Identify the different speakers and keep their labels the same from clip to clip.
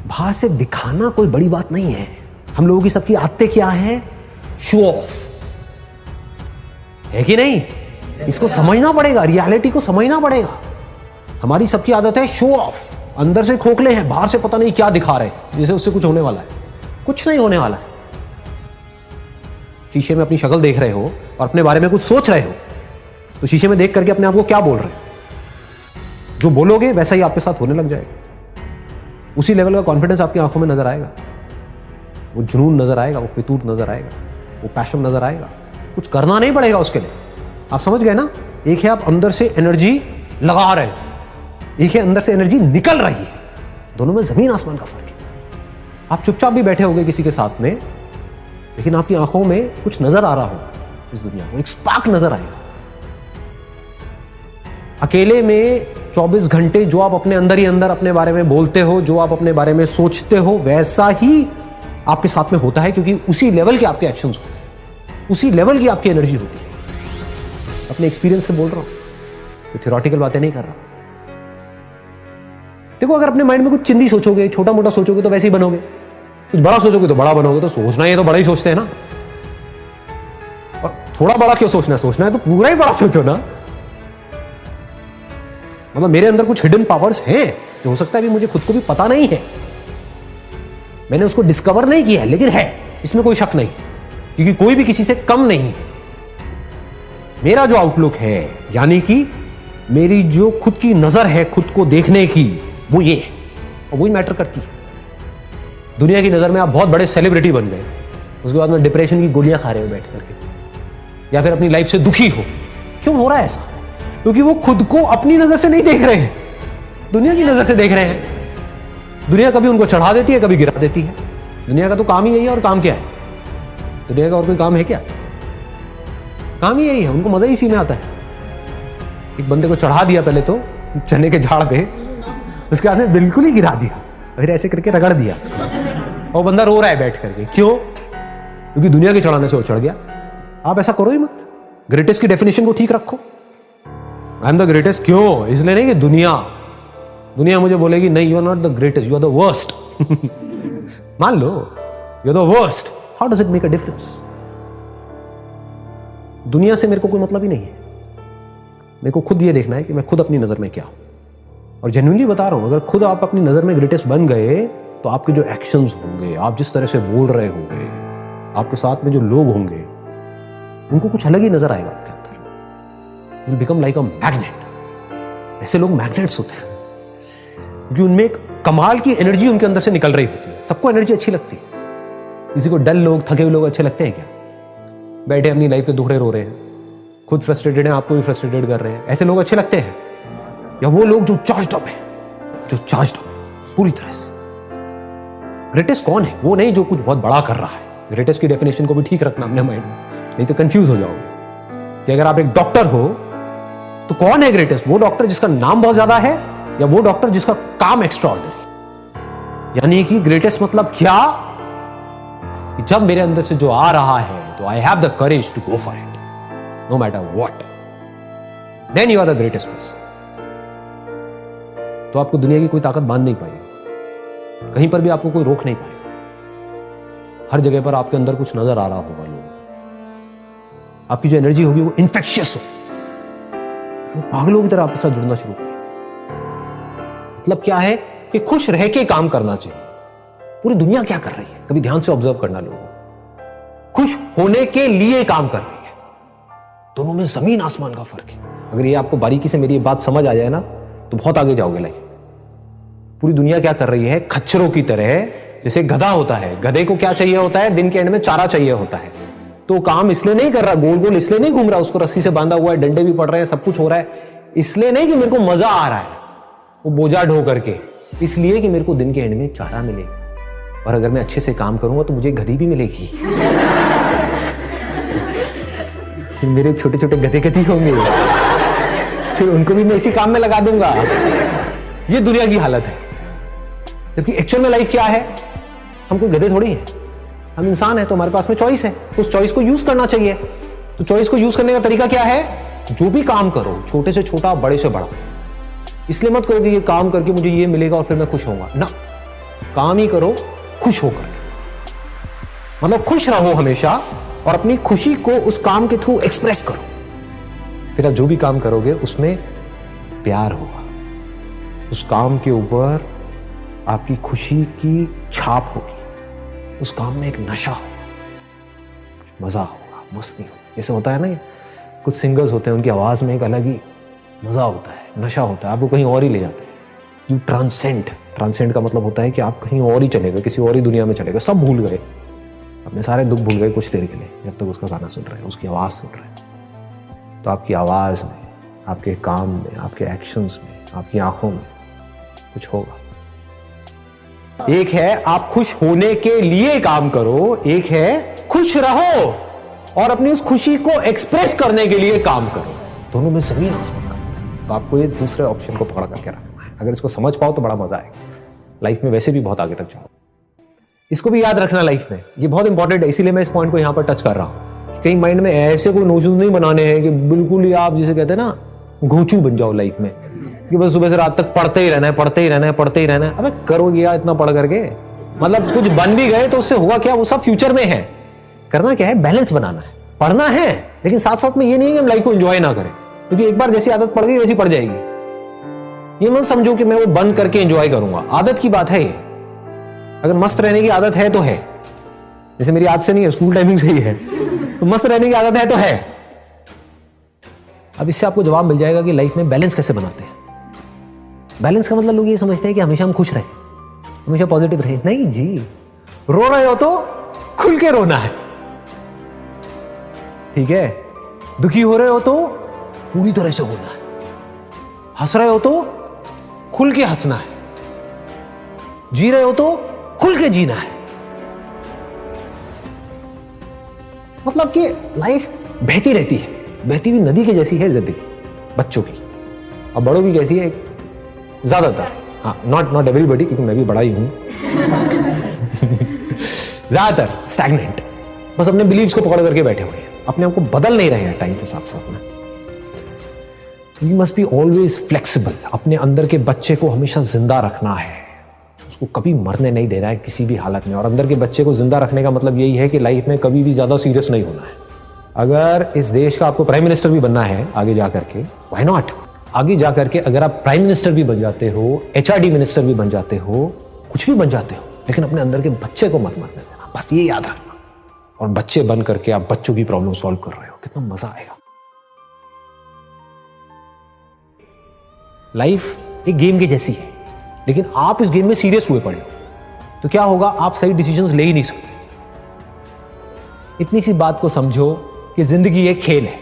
Speaker 1: बाहर से दिखाना कोई बड़ी बात नहीं है। हम लोगों की सबकी आदतें क्या है? शो ऑफ, है कि नहीं? इसको समझना पड़ेगा, रियलिटी को समझना पड़ेगा। हमारी सबकी आदत है शो ऑफ, अंदर से खोखले हैं, बाहर से पता नहीं क्या दिखा रहे हैं, जैसे उससे कुछ होने वाला है। कुछ नहीं होने वाला है। शीशे में अपनी शक्ल देख रहे हो और अपने बारे में कुछ सोच रहे हो, तो शीशे में देख करके अपने आप को क्या बोल रहे हो? जो बोलोगे वैसा ही आपके साथ होने लग जाएगा। उसी लेवल का कॉन्फिडेंस आपकी आंखों में नजर आएगा, वो जुनून नजर आएगा, वो फितूर नजर आएगा, वो पैशन नजर आएगा। कुछ करना नहीं पड़ेगा उसके लिए। आप समझ गए ना? एक है आप अंदर से एनर्जी लगा रहे हैं, एक है अंदर से एनर्जी निकल रही है। दोनों में जमीन आसमान का फर्क है। आप चुपचाप भी बैठे होगे किसी के साथ में, लेकिन आपकी आंखों में कुछ नजर आ रहा होगा, इस दुनिया में एक स्पार्क नजर आएगा। अकेले में 24 घंटे जो आप अपने अंदर ही अंदर अपने बारे में बोलते हो, जो आप अपने बारे में सोचते हो, वैसा ही आपके साथ में होता है, क्योंकि उसी लेवल के आपके एक्शंस होते हैं, उसी लेवल की आपकी एनर्जी होती है। अपने एक्सपीरियंस से बोल रहा हूं, तो थ्योरेटिकल बातें नहीं कर रहा। देखो, अगर अपने माइंड में कुछ चिंदी सोचोगे, छोटा मोटा सोचोगे तो वैसे ही बनोगे, कुछ बड़ा सोचोगे तो बड़ा बनोगे। तो सोचना है तो बड़ा ही सोचते हैं ना, और थोड़ा बड़ा क्यों सोचना है? सोचना है तो पूरा ही बड़ा सोचो ना। मतलब मेरे अंदर कुछ हिडन पावर्स हैं जो हो सकता है अभी मुझे खुद को भी पता नहीं है, मैंने उसको डिस्कवर नहीं किया है, लेकिन है, इसमें कोई शक नहीं, क्योंकि कोई भी किसी से कम नहीं है। मेरा जो आउटलुक है, यानी कि मेरी जो खुद की नजर है खुद को देखने की, वो ये है, और वही मैटर करती है। दुनिया की नजर में आप बहुत बड़े सेलिब्रिटी बन गए, उसके बाद में डिप्रेशन की गोलियां खा रहे हो बैठ करके, या फिर अपनी लाइफ से दुखी हो। क्यों हो रहा है ऐसा? क्योंकि वो खुद को अपनी नजर से नहीं देख रहे हैं, दुनिया की नजर से देख रहे हैं। दुनिया कभी उनको चढ़ा देती है, कभी गिरा देती है। दुनिया का तो काम ही यही है। और काम क्या है दुनिया का? और कोई काम है क्या? काम ही यही है। उनको मजा ही इसी में आता है। एक बंदे को चढ़ा दिया पहले तो चने के झाड़ पे, उसके बाद में बिल्कुल ही गिरा दिया, फिर ऐसे करके रगड़ दिया, और बंदा रो रहा है बैठ करके। क्यों? क्योंकि दुनिया के चढ़ाने से वो चढ़ गया। आप ऐसा करो ही मत। ग्रेटेस्ट की डेफिनेशन को ठीक रखो। I am the greatest. क्यों? इसलिए नहीं कि दुनिया मुझे बोलेगी नहीं, you are not the greatest, you are the worst. मान लो you are the worst, how does it make a difference? दुनिया से मेरे को कोई मतलब ही नहीं है। मेरे को खुद ये देखना है कि मैं खुद अपनी नजर में क्या हूं। और जेन्युइनली बता रहा हूं, अगर खुद आप अपनी नजर में ग्रेटेस्ट बन गए, तो आपके जो एक्शंस होंगे, आप जिस तरह से बोल रहे होंगे, आपके साथ में जो लोग होंगे, उनको कुछ अलग ही नजर आएगा आपके अंदर। You will become like a magnet. ऐसे लोग मैग्नेट्स होते हैं क्योंकि उनमें एक कमाल की एनर्जी उनके अंदर से निकल रही होती है। सबको एनर्जी अच्छी लगती है। किसी को डल लोग, थके हुए लोग अच्छे लगते हैं क्या? बैठे अपनी लाइफ के दुखड़े रो रहे हैं, खुद फ्रस्ट्रेटेड हैं, आपको भी फ्रस्ट्रेटेड कर रहे हैं, ऐसे लोग अच्छे लगते हैं? या वो लोग जो चार्ज्ड अप है, जो चार्ज्ड अप पूरी तरह से? ग्रेटेस्ट कौन है? वो नहीं जो कुछ बहुत बड़ा कर रहा है। ग्रेटेस्ट की डेफिनेशन को भी ठीक रखना अपने माइंड में, नहीं तो कंफ्यूज हो जाओगे। कि अगर आप एक डॉक्टर हो तो कौन है ग्रेटेस्ट? वो डॉक्टर जिसका नाम बहुत ज्यादा है, या वो डॉक्टर जिसका काम एक्स्ट्राऑर्डिनरी? यानी कि ग्रेटेस्ट मतलब क्या? कि जब मेरे अंदर से जो आ रहा है, तो I have the courage to go for it, no matter what, then you are the greatest person. तो आपको दुनिया की कोई ताकत बांध नहीं पाएगी, कहीं पर भी आपको कोई रोक नहीं पाएगा। हर जगह पर आपके अंदर कुछ नजर आ रहा होगा। लोग, आपकी जो एनर्जी होगी वो इन्फेक्शियस हो, वो पागलों की तरह आपके साथ जुड़ना शुरू करें। मतलब क्या है कि खुश रह के काम करना चाहिए। पूरी दुनिया क्या कर रही है, कभी ध्यान से ऑब्जर्व करना। लोगों खुश होने के लिए काम कर रही है। दोनों में जमीन आसमान का फर्क है। अगर ये आपको बारीकी से मेरी ये बात समझ आ जाए ना, तो बहुत आगे जाओगे लाइफ। पूरी दुनिया क्या कर रही है? खच्चरों की तरह, जैसे गधा होता है, गधे को क्या चाहिए होता है? दिन के एंड में चारा चाहिए होता है। तो काम इसलिए नहीं कर रहा, गोल गोल इसलिए नहीं घूम रहा, उसको रस्सी से बांधा हुआ है, डंडे भी पड़ रहे हैं, सब कुछ हो रहा है, इसलिए नहीं कि मेरे को मजा आ रहा है वो बोझा ढो करके, इसलिए कि मेरे को दिन के एंड में चारा मिले, और अगर मैं अच्छे से काम करूंगा तो मुझे गधी भी मिलेगी। फिर मेरे छोटे छोटे गधे गधी होंगे, फिर उनको भी मैं इसी काम में लगा दूंगा। ये दुनिया की हालत है। जबकि एक्चुअल में लाइफ क्या है? हम कोई गधे थोड़ी हैं, हम इंसान हैं। तो हमारे पास में चॉइस है, उस चॉइस को यूज करना चाहिए। तो चॉइस को यूज करने का तरीका क्या है? जो भी काम करो, छोटे से छोटा, बड़े से बड़ा, इसलिए मत करो कि ये काम करके मुझे ये मिलेगा और फिर मैं खुश होऊंगा ना। काम ही करो खुश होकर, मतलब खुश रहो हमेशा और अपनी खुशी को उस काम के थ्रू एक्सप्रेस करो। फिर आप जो भी काम करोगे उसमें प्यार होगा, उस काम के ऊपर आपकी खुशी की छाप होगी, उस काम में एक नशा होगा, कुछ मजा होगा, मस्ती होगी। जैसे होता है ना, कुछ सिंगर्स होते हैं उनकी आवाज में एक अलग ही मजा होता है, नशा होता है, आपको कहीं और ही ले जाते हैं। यू ट्रांसेंड का मतलब होता है कि आप कहीं और ही चले गए, किसी और ही दुनिया में चले गए, सब भूल गए, अपने सारे दुख भूल गए कुछ देर के लिए, जब तक उसका गाना सुन रहे हैं, उसकी आवाज़ सुन रहे हैं। तो आपकी आवाज़ में, आपके काम में, आपके एक्शंस में, आपकी आंखों में कुछ होगा। एक है आप खुश होने के लिए काम करो, एक है खुश रहो और अपनी उस खुशी को एक्सप्रेस करने के लिए काम करो। दोनों में जमीन आसमान का। तो आपको ये दूसरे ऑप्शन को पकड़ करके रखना है। अगर इसको समझ पाओ तो बड़ा मजा आएगा, लाइफ में वैसे भी बहुत आगे तक जाओ। इसको भी याद रखना लाइफ में, ये बहुत इंपॉर्टेंट है, इसीलिए मैं इस पॉइंट को यहां पर टच कर रहा हूं। कहीं माइंड में ऐसे कोई नोशंस नहीं बनाने हैं कि बिल्कुल ही आप जिसे कहते हैं ना घोंचू बन जाओ लाइफ में, कि बस सुबह से रात तक पढ़ते ही रहना है, पढ़ते ही रहना है, पढ़ते ही रहना है। अबे करोगे यार इतना पढ़ करके, मतलब कुछ बन भी गए तो उससे हुआ क्या, वो सब फ्यूचर में है। करना क्या है, बैलेंस बनाना है, पढ़ना है, लेकिन साथ साथ में ये नहीं कि हम लाइफ को एंजॉय ना करें, क्योंकि एक बार जैसी आदत पड़ गई वैसी पड़ जाएगी। ये मत समझो कि मैं वो बंद करके एंजॉय करूंगा, आदत की बात है ये। अगर मस्त रहने की आदत है तो है, जैसे मेरी आदत से नहीं है, स्कूल टाइमिंग से ही है, तो मस्त रहने की आदत है तो है। अब इससे आपको जवाब मिल जाएगा कि लाइफ में बैलेंस कैसे बनाते हैं। बैलेंस का मतलब लोग ये समझते हैं कि हमेशा हम खुश रहे, हमेशा पॉजिटिव रहे। नहीं जी, रो रहे हो तो खुल के रोना है, ठीक है। दुखी हो रहे हो तो पूरी तरह से होना है, हंस रहे हो तो खुल के हंसना है, जी रहे हो तो खुल के जीना है। मतलब कि लाइफ बहती रहती है, बहती हुई नदी की जैसी है जिंदगी बच्चों की, और बड़ों की कैसी है ज्यादातर, हाँ नॉट एवरीबॉडी, क्योंकि मैं भी बड़ा ही हूं ज्यादातर स्टैग्नेंट, बस अपने बिलीव्स को पकड़ करके बैठे हुए हैं, अपने आप को बदल नहीं रहे हैं टाइम के साथ साथ में। You must be always flexible, अपने अंदर के बच्चे को हमेशा जिंदा रखना है, उसको कभी मरने नहीं देना है किसी भी हालत में। और अंदर के बच्चे को जिंदा रखने का मतलब यही है कि लाइफ में कभी भी ज्यादा सीरियस नहीं होना है। अगर इस देश का आपको प्राइम मिनिस्टर भी बनना है आगे जाकर के, व्हाई नॉट, आगे जाकर के अगर आप प्राइम मिनिस्टर भी बन जाते हो, HRD मिनिस्टर भी बन जाते हो, कुछ भी बन जाते हो, लेकिन अपने अंदर के बच्चे को मत मरने देना, बस ये याद रखना। और बच्चे बन करके आप बच्चों की प्रॉब्लम सॉल्व कर रहे हो, कितना मजा आएगा। लाइफ एक गेम की जैसी है, लेकिन आप इस गेम में सीरियस हुए पड़े हो तो क्या होगा, आप सही डिसीजंस ले ही नहीं सकते। इतनी सी बात को समझो कि जिंदगी एक खेल है।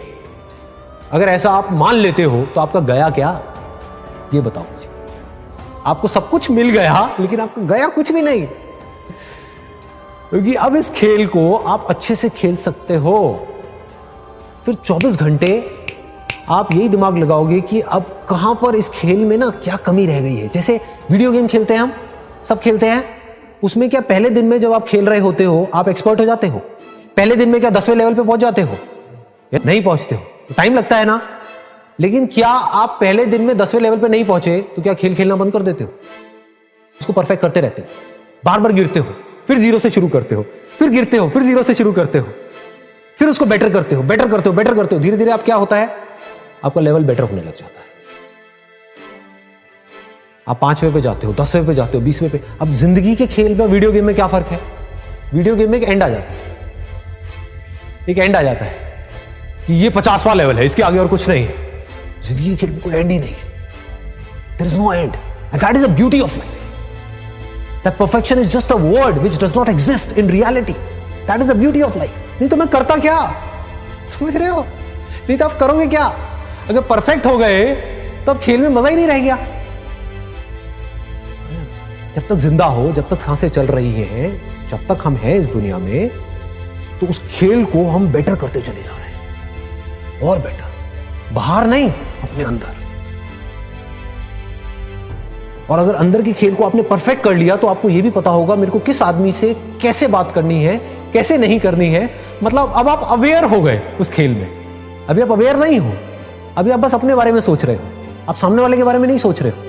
Speaker 1: अगर ऐसा आप मान लेते हो तो आपका गया क्या, ये बताओ मुझे। आपको सब कुछ मिल गया लेकिन आपका गया कुछ भी नहीं, क्योंकि अब इस खेल को आप अच्छे से खेल सकते हो। फिर 24 घंटे आप यही दिमाग लगाओगे कि अब कहां पर इस खेल में ना क्या कमी रह गई है। जैसे वीडियो गेम खेलते हैं, हम सब खेलते हैं, उसमें क्या पहले दिन में जब आप खेल रहे होते हो आप एक्सपर्ट हो जाते हो? पहले दिन में क्या 10वें लेवल पे पहुंच जाते हो? नहीं पहुंचते हो, टाइम लगता है ना। लेकिन क्या आप पहले दिन में 10वें लेवल पे नहीं पहुंचे तो क्या खेल खेलना बंद कर देते हो? उसको परफेक्ट करते रहते हो, बार बार गिरते हो, फिर जीरो से शुरू करते हो, फिर गिरते हो, फिर जीरो से शुरू करते हो, फिर उसको बेटर करते हो, बेटर करते हो, बेटर करते हो। धीरे धीरे आप क्या होता है, आपका लेवल बेटर होने लग जाता है। आप 5वें पे जाते हो, 10वें पे जाते हो, 20वें पे। अब जिंदगी के खेल में वीडियो गेम में क्या फर्क है? वीडियो गेम में एक एंड आ जाता है, एक एंड आ जाता है कि ये 50वां लेवल है, इसके आगे और कुछ नहीं है। जिंदगी के खेल में कोई एंड ही नहीं है, there is no end, and that is the beauty of life. That perfection is just a word which does not exist in reality. That is the beauty of life. नहीं तो मैं करता क्या, समझ रहे हो? नहीं तो आप करोगे क्या? अगर परफेक्ट हो गए तो अब खेल में मजा ही नहीं रह गया। जब तक जिंदा हो, जब तक सांसें चल रही हैं, जब तक हम हैं इस दुनिया में, तो उस खेल को हम बेटर करते चले जा रहे हैं, और बेटर, बाहर नहीं, अपने अंदर। और अगर अंदर के खेल को आपने परफेक्ट कर लिया तो आपको यह भी पता होगा मेरे को किस आदमी से कैसे बात करनी है, कैसे नहीं करनी है। मतलब अब आप अवेयर हो गए उस खेल में। अभी आप अवेयर नहीं हो, अभी आप बस अपने बारे में सोच रहे हो, आप सामने वाले के बारे में नहीं सोच रहे हो।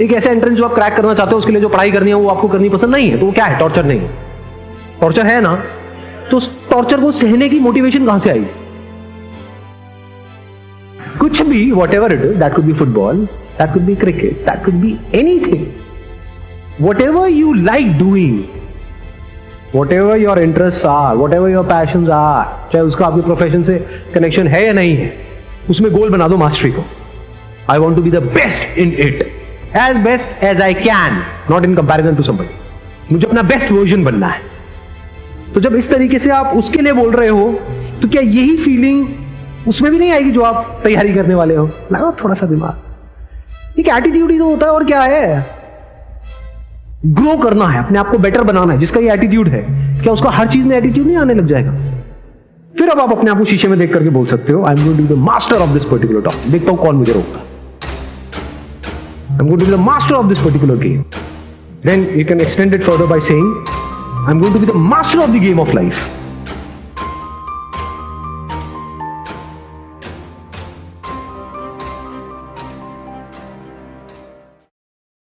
Speaker 1: एक ऐसा एंट्रेंस जो आप क्रैक करना चाहते हो, उसके लिए जो पढ़ाई करनी है वो आपको करनी पसंद नहीं है, तो वो क्या है? टॉर्चर नहीं है। टॉर्चर है ना, तो उस टॉर्चर को सहने की मोटिवेशन कहां से आई? कुछ भी, what ever it is, that could be football, that could be cricket, that could be anything, what ever you like doing, whatever your interests are, whatever your passions are, चाहे उसका आपके प्रोफेशन से connection है या नहीं है, उसमें गोल बना दो मास्टरी को। I want to be the best in it, as best as I can, not in comparison to somebody. मुझे अपना बेस्ट वर्जन बनना है। तो जब इस तरीके से आप उसके लिए बोल रहे हो, तो क्या यही फीलिंग उसमें भी नहीं आएगी जो आप तैयारी करने वाले हो? लगाओ थोड़ा सा दिमाग। एक एटीट्यूड ही तो होता है, और क्या है? ग्रो करना है, अपने आप को बेटर बनाना है। जिसका ये एटीट्यूड है, क्या उसका हर चीज में एटीट्यूड नहीं आने लग जाएगा? फिर अब आप अपने आप को शीशे में देख करके बोल सकते हो, I am going to be the master of this particular topic. देखता हूं कौन मुझे रोकता। I am going to be the master of this particular game. Then you can extend it further by saying, I am going to be the master of the game of life.